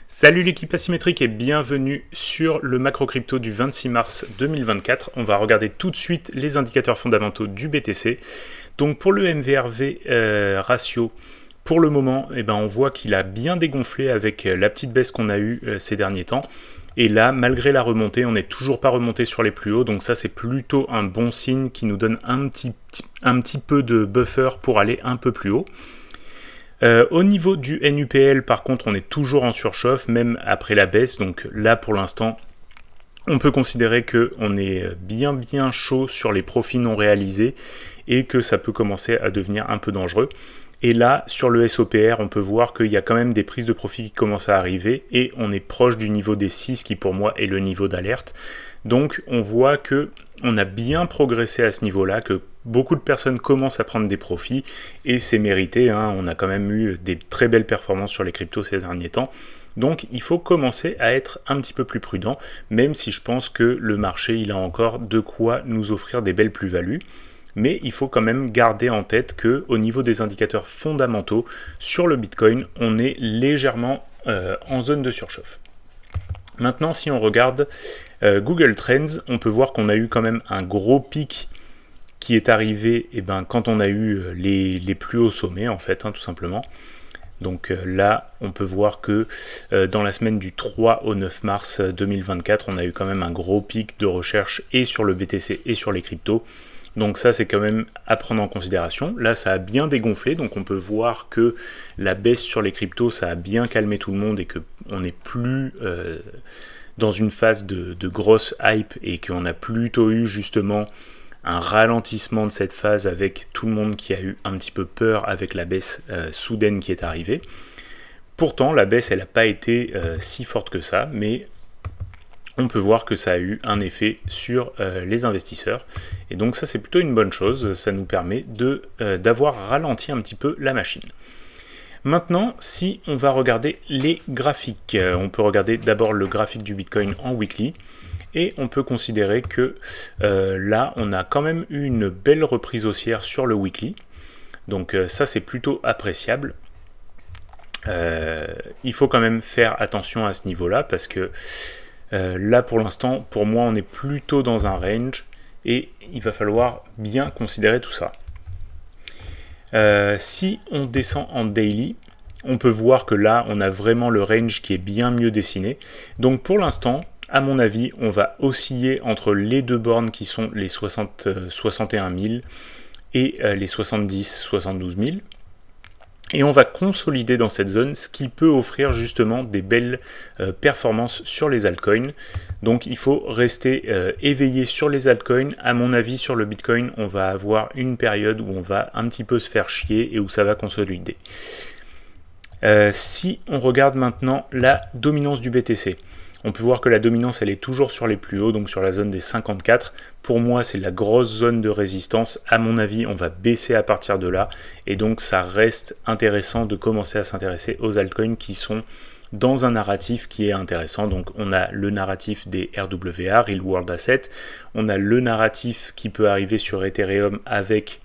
Salut l'équipe asymétrique et bienvenue sur le macro crypto du 26 mars 2024. On va regarder tout de suite les indicateurs fondamentaux du BTC. Donc pour le MVRV ratio, pour le moment, on voit qu'il a bien dégonflé avec la petite baisse qu'on a eue ces derniers temps. Et là, malgré la remontée, on n'est toujours pas remonté sur les plus hauts. Donc ça, c'est plutôt un bon signe qui nous donne un petit peu de buffer pour aller un peu plus haut. Au niveau du NUPL, par contre, on est toujours en surchauffe, même après la baisse. Donc là, pour l'instant, on peut considérer qu'on est bien chaud sur les profits non réalisés et que ça peut commencer à devenir un peu dangereux. Et là, sur le SOPR, on peut voir qu'il y a quand même des prises de profit qui commencent à arriver et on est proche du niveau des 6 qui pour moi est le niveau d'alerte. Donc on voit que on a bien progressé à ce niveau-là, que beaucoup de personnes commencent à prendre des profits et c'est mérité, hein. On a quand même eu des très belles performances sur les cryptos ces derniers temps. Donc il faut commencer à être un petit peu plus prudent, même si je pense que le marché il a encore de quoi nous offrir des belles plus-values. Mais il faut quand même garder en tête qu'au niveau des indicateurs fondamentaux sur le Bitcoin, on est légèrement en zone de surchauffe. Maintenant, si on regarde Google Trends, on peut voir qu'on a eu quand même un gros pic qui est arrivé quand on a eu les plus hauts sommets, en fait, hein, tout simplement. Donc là, on peut voir que dans la semaine du 3 au 9 mars 2024, on a eu quand même un gros pic de recherche et sur le BTC et sur les cryptos. Donc ça, c'est quand même à prendre en considération. Là, ça a bien dégonflé, donc on peut voir que la baisse sur les cryptos, ça a bien calmé tout le monde et qu'on n'est plus dans une phase de grosse hype et qu'on a plutôt eu justement un ralentissement de cette phase avec tout le monde qui a eu un petit peu peur avec la baisse soudaine qui est arrivée. Pourtant, la baisse, elle n'a pas été si forte que ça, mais on peut voir que ça a eu un effet sur les investisseurs. Et donc ça, c'est plutôt une bonne chose. Ça nous permet d'avoir ralenti un petit peu la machine. Maintenant, si on va regarder les graphiques, on peut regarder d'abord le graphique du Bitcoin en weekly. Et on peut considérer que là, on a quand même eu une belle reprise haussière sur le weekly. Donc ça, c'est plutôt appréciable. Il faut quand même faire attention à ce niveau-là parce que là, pour l'instant, pour moi, on est plutôt dans un range et il va falloir bien considérer tout ça. Si on descend en daily, on peut voir que là, on a vraiment le range qui est bien mieux dessiné. Donc pour l'instant, à mon avis, on va osciller entre les deux bornes qui sont les 61 000 et les 72 000. Et on va consolider dans cette zone, ce qui peut offrir justement des belles performances sur les altcoins. Donc il faut rester éveillé sur les altcoins. À mon avis, sur le Bitcoin, on va avoir une période où on va un petit peu se faire chier et où ça va consolider. Si on regarde maintenant la dominance du BTC, on peut voir que la dominance, elle est toujours sur les plus hauts, donc sur la zone des 54. Pour moi, c'est la grosse zone de résistance. À mon avis, on va baisser à partir de là. Et donc, ça reste intéressant de commencer à s'intéresser aux altcoins qui sont dans un narratif qui est intéressant. Donc, on a le narratif des RWA, Real World Asset. On a le narratif qui peut arriver sur Ethereum avec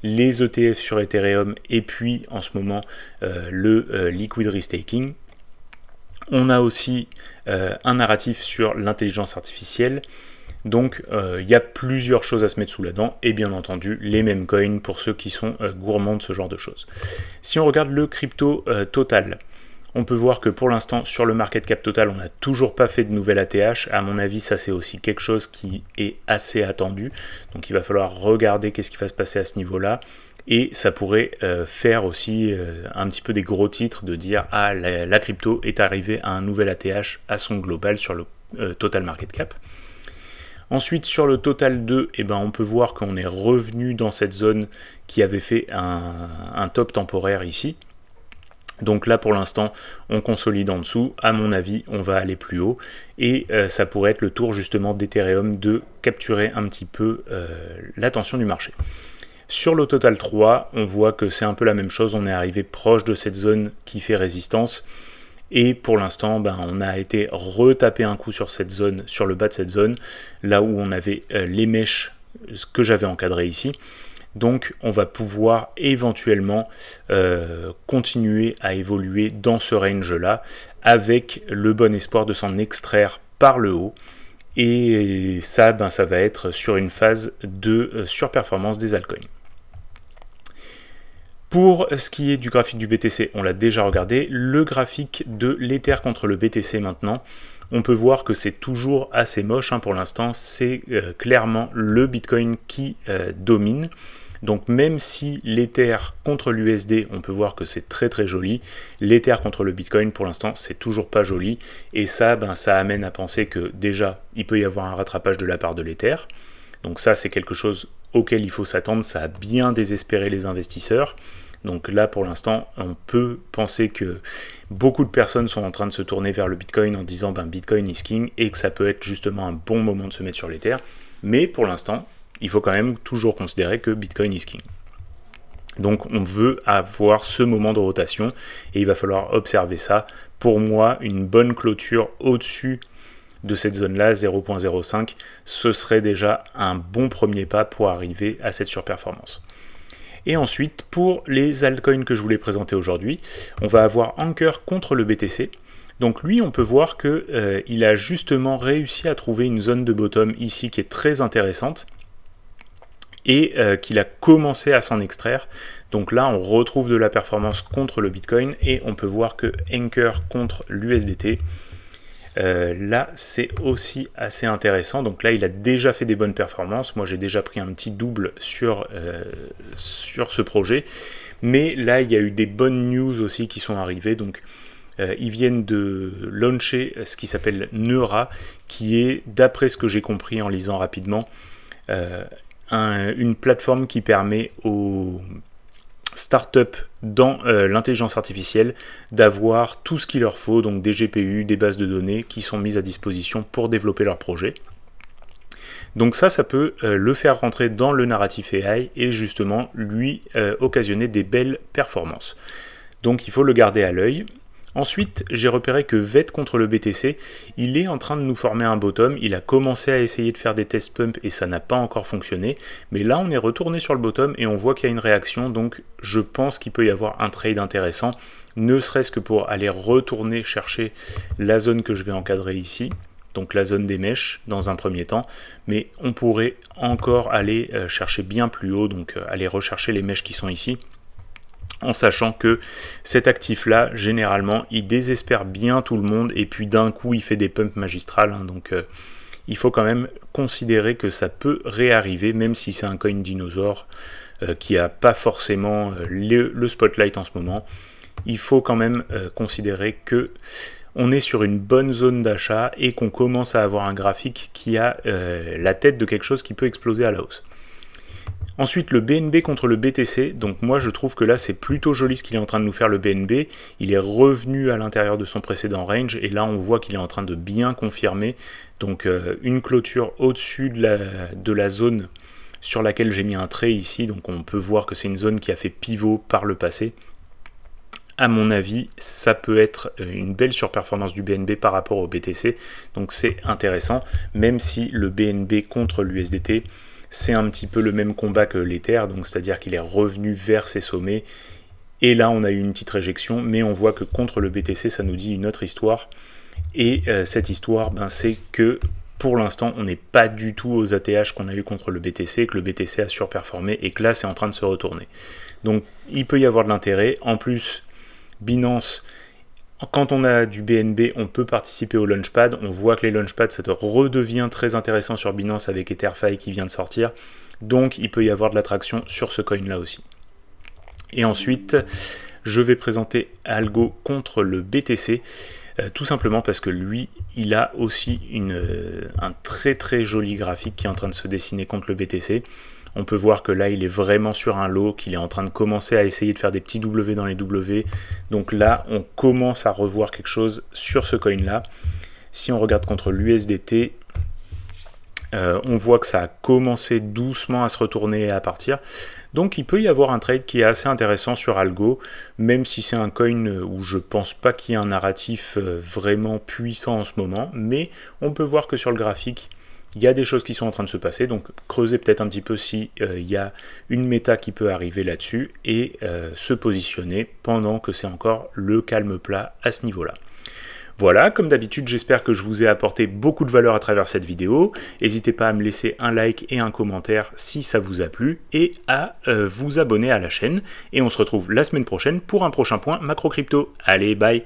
les ETF sur Ethereum et puis, en ce moment, le Liquid Restaking. On a aussi un narratif sur l'intelligence artificielle. Donc il y a plusieurs choses à se mettre sous la dent et bien entendu les mêmes coins pour ceux qui sont gourmands de ce genre de choses. Si on regarde le crypto total, on peut voir que pour l'instant sur le market cap total on n'a toujours pas fait de nouvelle ATH. À mon avis ça c'est aussi quelque chose qui est assez attendu. Donc il va falloir regarder qu'est-ce qui va se passer à ce niveau-là. Et ça pourrait faire aussi un petit peu des gros titres de dire ah la crypto est arrivée à un nouvel ATH à son global sur le total market cap. Ensuite sur le total 2, on peut voir qu'on est revenu dans cette zone qui avait fait un top temporaire ici. Donc là pour l'instant on consolide en dessous, à mon avis on va aller plus haut et ça pourrait être le tour justement d'Ethereum de capturer un petit peu l'attention du marché. Sur le total 3, on voit que c'est un peu la même chose, on est arrivé proche de cette zone qui fait résistance et pour l'instant on a été retapé un coup sur cette zone, sur le bas de cette zone, là où on avait les mèches que j'avais encadrées ici. Donc on va pouvoir éventuellement continuer à évoluer dans ce range-là avec le bon espoir de s'en extraire par le haut. Et ça, ça va être sur une phase de surperformance des altcoins. Pour ce qui est du graphique du BTC, on l'a déjà regardé. Le graphique de l'Ether contre le BTC maintenant, on peut voir que c'est toujours assez moche pour l'instant. C'est clairement le Bitcoin qui domine. Donc même si l'Ether contre l'USD, on peut voir que c'est très très joli, l'Ether contre le Bitcoin pour l'instant c'est toujours pas joli. Et ça, ça amène à penser que déjà il peut y avoir un rattrapage de la part de l'Ether. Donc ça c'est quelque chose auquel il faut s'attendre, ça a bien désespéré les investisseurs. Donc là, pour l'instant, on peut penser que beaucoup de personnes sont en train de se tourner vers le Bitcoin en disant Bitcoin is king et que ça peut être justement un bon moment de se mettre sur l'Ether. Mais pour l'instant, il faut quand même toujours considérer que Bitcoin is king. Donc on veut avoir ce moment de rotation et il va falloir observer ça. Pour moi, une bonne clôture au-dessus de cette zone-là, 0.05, ce serait déjà un bon premier pas pour arriver à cette surperformance. Et ensuite, pour les altcoins que je voulais présenter aujourd'hui, on va avoir Anchor contre le BTC. Donc lui, on peut voir qu'il a justement réussi à trouver une zone de bottom ici qui est très intéressante et qu'il a commencé à s'en extraire. Donc là, on retrouve de la performance contre le Bitcoin et on peut voir que Anchor contre l'USDT, là c'est aussi assez intéressant. Donc là il a déjà fait des bonnes performances, moi j'ai déjà pris un petit double sur ce projet, mais là il y a eu des bonnes news aussi qui sont arrivées. Donc ils viennent de launcher ce qui s'appelle Neura, qui est, d'après ce que j'ai compris en lisant rapidement, une plateforme qui permet aux start-up dans l'intelligence artificielle d'avoir tout ce qu'il leur faut, donc des GPU, des bases de données qui sont mises à disposition pour développer leur projet. Donc ça peut le faire rentrer dans le narratif AI et justement lui occasionner des belles performances. Donc il faut le garder à l'œil. Ensuite, j'ai repéré que VET contre le BTC, il est en train de nous former un bottom. Il a commencé à essayer de faire des test pumps et ça n'a pas encore fonctionné. Mais là, on est retourné sur le bottom et on voit qu'il y a une réaction. Donc, je pense qu'il peut y avoir un trade intéressant, ne serait-ce que pour aller retourner chercher la zone que je vais encadrer ici. Donc, la zone des mèches dans un premier temps. Mais on pourrait encore aller chercher bien plus haut, donc aller rechercher les mèches qui sont ici, en sachant que cet actif-là, généralement, il désespère bien tout le monde, et puis d'un coup, il fait des pumps magistrales, donc il faut quand même considérer que ça peut réarriver, même si c'est un coin dinosaure qui n'a pas forcément le spotlight en ce moment. Il faut quand même considérer que on est sur une bonne zone d'achat, et qu'on commence à avoir un graphique qui a la tête de quelque chose qui peut exploser à la hausse. Ensuite, le BNB contre le BTC, donc moi je trouve que là c'est plutôt joli ce qu'il est en train de nous faire le BNB, il est revenu à l'intérieur de son précédent range, et là on voit qu'il est en train de bien confirmer, donc une clôture au-dessus de la zone sur laquelle j'ai mis un trait ici, donc on peut voir que c'est une zone qui a fait pivot par le passé. À mon avis, ça peut être une belle surperformance du BNB par rapport au BTC, donc c'est intéressant, même si le BNB contre l'USDT, c'est un petit peu le même combat que l'Ether, donc c'est-à-dire qu'il est revenu vers ses sommets, et là on a eu une petite réjection, mais on voit que contre le BTC, ça nous dit une autre histoire, et cette histoire, c'est que pour l'instant, on n'est pas du tout aux ATH qu'on a eu contre le BTC, que le BTC a surperformé, et que là c'est en train de se retourner. Donc il peut y avoir de l'intérêt. En plus, Binance, quand on a du BNB, on peut participer au Launchpad. On voit que les Launchpads, ça redevient très intéressant sur Binance avec EtherFi qui vient de sortir. Donc, il peut y avoir de l'attraction sur ce coin-là aussi. Et ensuite, je vais présenter Algo contre le BTC. Tout simplement parce que lui, il a aussi un très très joli graphique qui est en train de se dessiner contre le BTC. On peut voir que là, il est vraiment sur un low, qu'il est en train de commencer à essayer de faire des petits W dans les W. Donc là, on commence à revoir quelque chose sur ce coin-là. Si on regarde contre l'USDT, on voit que ça a commencé doucement à se retourner et à partir. Donc il peut y avoir un trade qui est assez intéressant sur Algo, même si c'est un coin où je pense pas qu'il y ait un narratif vraiment puissant en ce moment. Mais on peut voir que sur le graphique, il y a des choses qui sont en train de se passer, donc creusez peut-être un petit peu si il y a une méta qui peut arriver là-dessus et se positionner pendant que c'est encore le calme plat à ce niveau-là. Voilà, comme d'habitude, j'espère que je vous ai apporté beaucoup de valeur à travers cette vidéo. N'hésitez pas à me laisser un like et un commentaire si ça vous a plu et à vous abonner à la chaîne. Et on se retrouve la semaine prochaine pour un prochain point macro crypto. Allez, bye!